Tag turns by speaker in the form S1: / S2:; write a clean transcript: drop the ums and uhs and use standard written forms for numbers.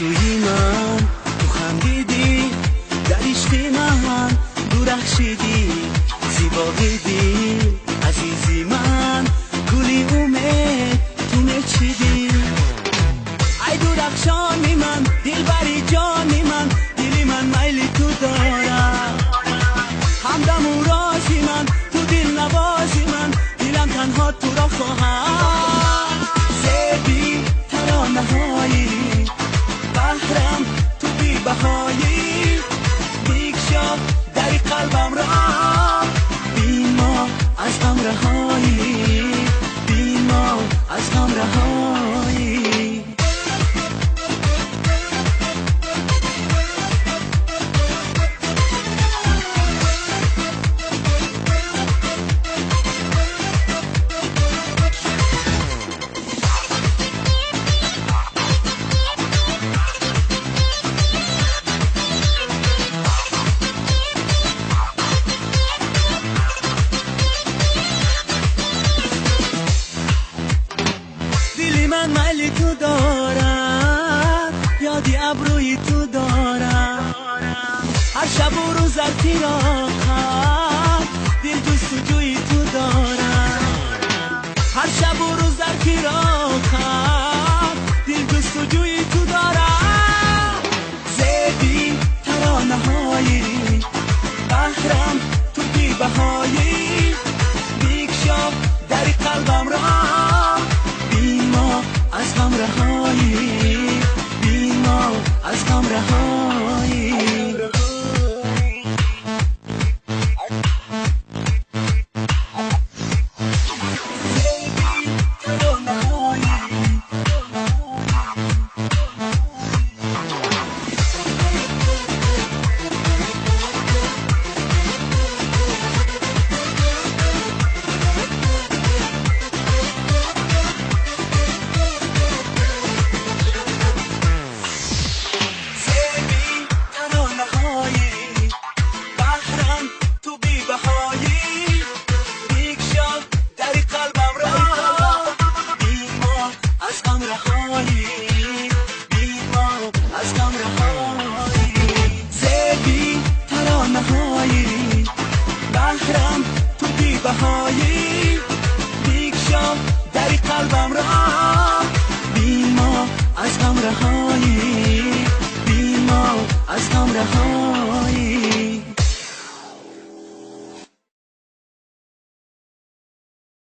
S1: سوی من تو خندیدی، در عشق من درخشیدی، زیبا بودی عزیزی من، گلی امید تو نچیدی. ای درخشانی من، دلبری جانی من، دلی من میل تو دارم، همدم و رازی من، تو دل نوازی من، دلم تنها تو را خواهم. زیبی ترانه هایی، بحرم تو بی بهایی، دیگشا در قلبم را، بی ما از غم رهایی، بی ما از غم رهایی. من میل تو دارم، یادی ابروی تو دارم، هر شب و روز از فراقم دل جستجوی تو دارم، هر شب و روز از فراقم دل جستجوی تو دارم. زیبی ترانه هایی، بحرم تو بی بهایی، دیگشا در قلبم را، از غم رهایی، بی ما از غم رهایی. بحرم تو بی بهایی، دیگشا در قلبم را، بی ما از غم رهایی، بی ما از غم رهایی.